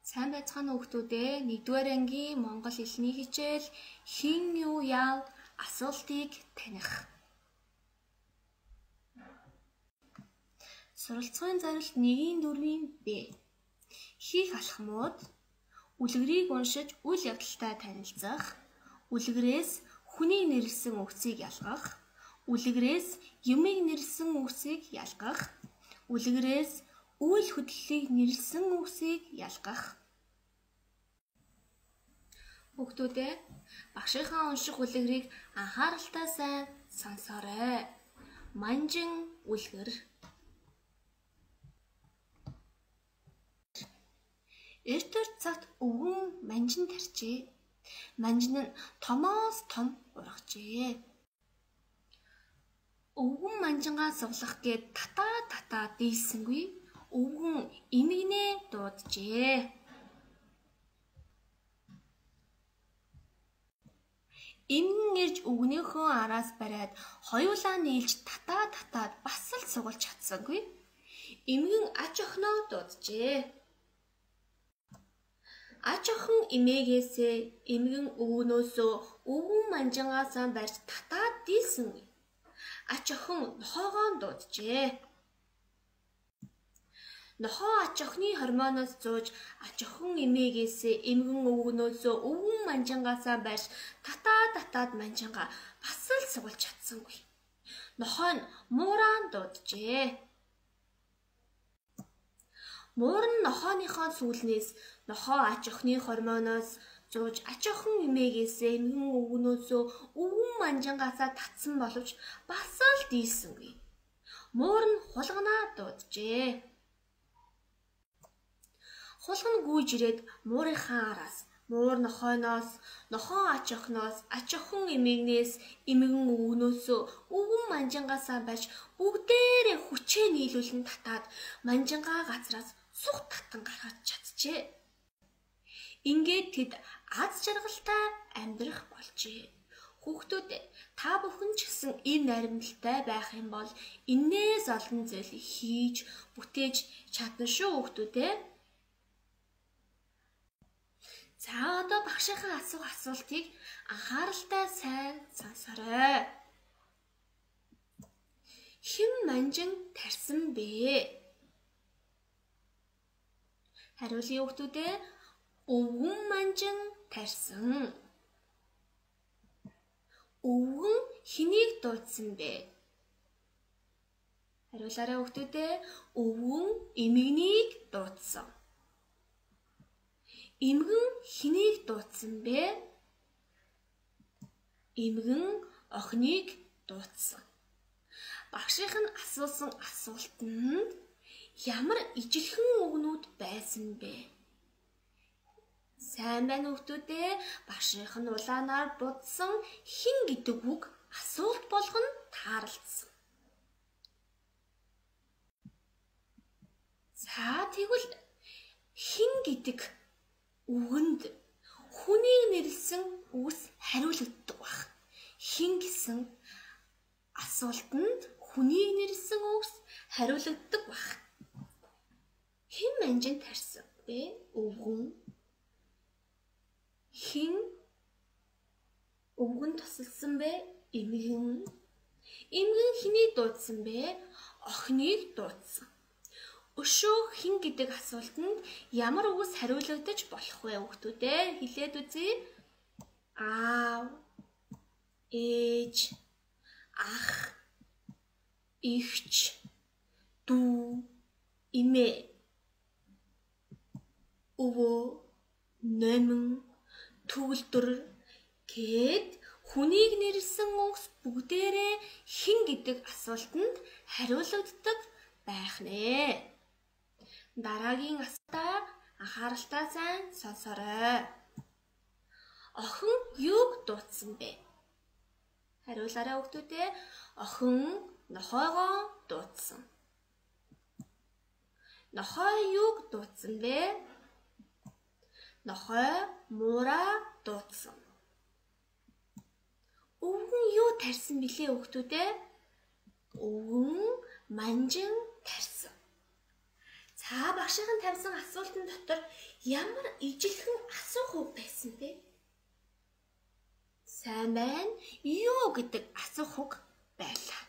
Сайн байцгаана уу хүүхдүүд ээ. 1-р ангийн Монгол хэлний хичээл хэн юу яав асуултыг таних. Суралцгын зорилт 1-4 Б. Хийх алхмууд: үлгэрийг уншиж үйл явдалтай танилцах, үлгэрээс хүний нэрлсэн үгсийг ялгах, үлгэрээс юмыг нэрлсэн үгсийг ялгах, үлгэрээс үйл хөдлөлийг нэрлсэн үгсийг ялгах. Хүүхдүүдээ багшийнхаа унших үлгэрийг анхааралтай сайн сонсоорой. Манжин үлгэр. Эрт цагт өвгөн манжин тарчээ. Манжин нь томоос том ургажээ. Өвгөн манжингаа суглах гээд татаа дийлсэнгүй өвгөн имэгнээ дууджээ. Имгэн ирж өвгнийхөө араас бариад хоёулаа нийлж татаад бас л сугалж чадсангүй. Имгэн ач охиноо дууджээ. Ач охин имээгээсээ имгэн өвгнөөсөө өвгөн манжингаасаа барьж татаад дийлсэнгүй. Ач охин нохоогоо дууджээ. Нохоо ач охины хормоноос зууж ач охин имээгээсээ имгэн өвгнөөсөө өвгөн манжингаасаа барьж татаад манжингаа бас л сугалж чадсангүй. Нохоо нь муурaan дууджээ. Муур нь нохооныхоо сүүлнээс нохоо ач охины хормоноос зууж ач охин имээгээсээ имгэн өвгнөөсөө өвгөн манжингаасаа татсан боловч бас л дийлсэнгүй. Муур нь хулганаа дууджээ. Хулган гүйж ирээд муурынхаа араас муур нохооноос, нохоо ач охиноос, ач охин имэгнээс, имгэн өвгнөөсөө өвгөн манжингаасаа барьж бүгдээрээ хүчээ нийлүүлэн татаад манжингаа газраас сух татан гаргаж чаджээ. Ингээд тэд аз жаргалтай амьдрах болжээ. Хүүхдүүд та бүхэн ч гэсэн энэ наримдалтай байх юм бол иннээс олон зүйлийг хийж, бүтээж чадна шүү хүүхдүүд ээ. За одоо багшийнхаа асуултыг анхааралтай сайн сонсоорой. Хэн манжин тарьсан бэ? Хариулъя хүүхдүүдээ. Өвгөн манжин тарьсан. Өвгөн хэнийг дуудсан бэ? Хариулаарай хүүхдүүдээ. Өвгөн эмэгнийг дуудсан. Эмгэн хэнийг дуудсан бэ? Эмгэн охиныг дуудсан. Багшийнх нь асуусан асуултанд ямар ижилхэн үгнүүд байсан бэ? Сайн байна хүүхдүүдээ. Багшийнх нь улаанаар будсан хэн гэдэг үг асуулт болгоно таарлцсан. За тэгвэл хэн гэдэг үгэнд хүнийг нэрлсэн үгс хариулагддаг баг. Хэн гэсэн асуултанд хүнийг нэрлсэн үгс хариулагддаг баг. Хэн манжин тарьсан бэ? Өвгөн. Хэн өвгөн тусалсан бэ? Эмгэн. Эмгэн хэнийг дуудсан бэ? Охиныг дуудсан. Өшөө хэн гэдэг асуултанд ямар үгс хариулагдаж болох вэ хүүхдүүдээ? Хэлээд үзье. Аав, ээж, ах, эгч, дүү, эмээ, өвөө, номин, төгөлдөр гээд хүнийг нэрлсэн үгс бүгдээрээ хэн гэдэг асуултанд хариулагддаг байх нэ. Дараагийн асуултаа анхааралтай сайн сонсоорой. Охин юуг дуудсан бэ? Хариулаарай хүүхдүүдээ. Охин нохоогоо дуудсан. Нохой юуг дуудсан бэ? Нохой муураа дуудсан. Өвгөн юу тарьсан бэлээ хүүхдүүдээ? Өвгөн манжин тарьсан. За багшийн тавьсан асуултын дотор ямар ижилхэн асуух үг байсан бэ? Сайн байна. Юу гэдэг асуух үг байлаа.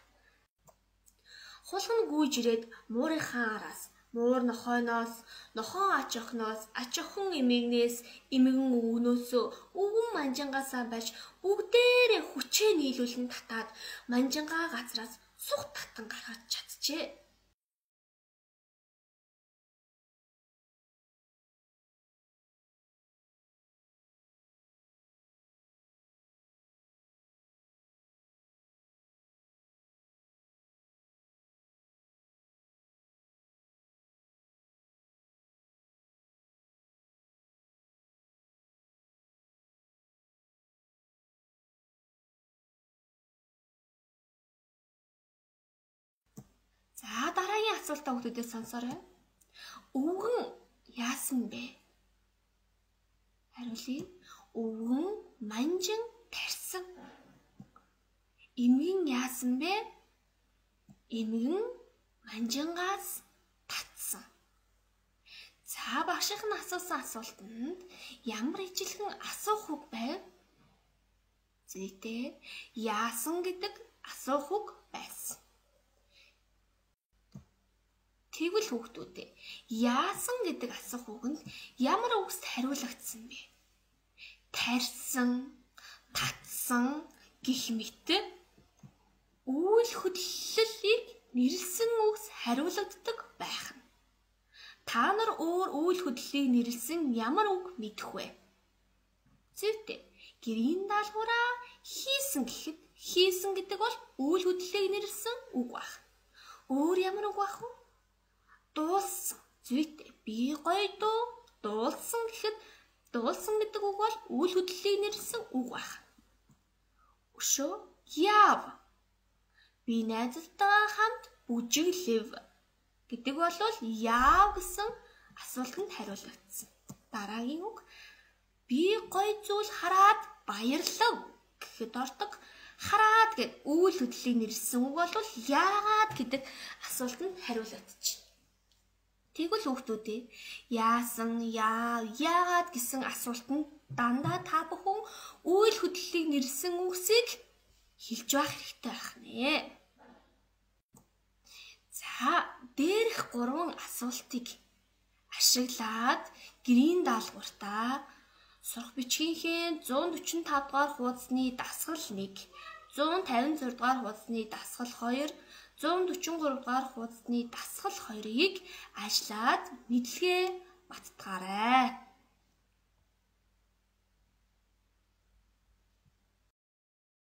Хулган гүйж ирээд муурынхаа араас, муур нохойноос, нохоо ач охноос, ач охин эмээгнээс, эмэгэн өвгнөөсөө, өвгөн манжингаасаа байж бүгдээрээ хүчээ нийлүүлэн татаад манжингаа газраас сух татан гаргаж чадчихэ. За дараагийн асуултаа хүүхдүүдээс сонсоорой. Өвгөн яасан бэ? Хариулъя. Өвгөн манжин тарьсан. Эмгэн яасан бэ? Эмгэн манжингаас татсан. За багшийнх нь асуусан асуултанд ямар ижилхэн асуух үг байв? Зүйтэй. Яасан гэдэг асуух үг байсан. Тэгвэл хүүхдүүдээ яасан гэдэг асуух үгэнд ямар үгс хариулагдсан бэ? Тарьсан, татсан гэх мэт үйл хөдлөлийг нэрлсэн үгс хариулагддаг байх нь. Та нар өөр үйл хөдлөлийг нэрлсэн ямар үг мэдэх вэ? Зүйтэй. Гэрийн даалгавраа хийсэн гэхэд хийсэн гэдэг бол үйл хөдлөлийг нэрлсэн үг байх. Өөр ямар үг байх вэ? Дуулсан. Зүйтэй. Би гоё дуу дуулсан гэхэд дуулсан гэдэг үг бол үйл хөдлөлийг нэрлсэн үг байх. Өшөө яав. Би найзтайгаа хамт бүжиглэв гэдэг бол яав гэсэн асуултанд хариулагдсан. Дараагийн үг би гоё зүйл хараад баярлав гэхэд ордог хараад гэд үйл хөдлөлийг нэрлсэн үг бол яагаад гэдэг асуултанд хариулагдчихэ. Тэгвэл хүүхдүүдээ яасан, яагаад гэсэн асуултанд дандаа та бүхэн үйл хөдлөлийг нэрлсэн үгсийг хэлж байх хэрэгтэй байх нэ. За, дээрх 3 асуултыг ашиглаад гэрийн даалгавартаа сурах бичгийнхээ 145 дугаар хуудасны дасгал 1, 156 дугаар хуудасны дасгал 2, 143 дугаар хуудасны дасгал 2-ыг ажиллаад мэдлэгээ баттгаарай.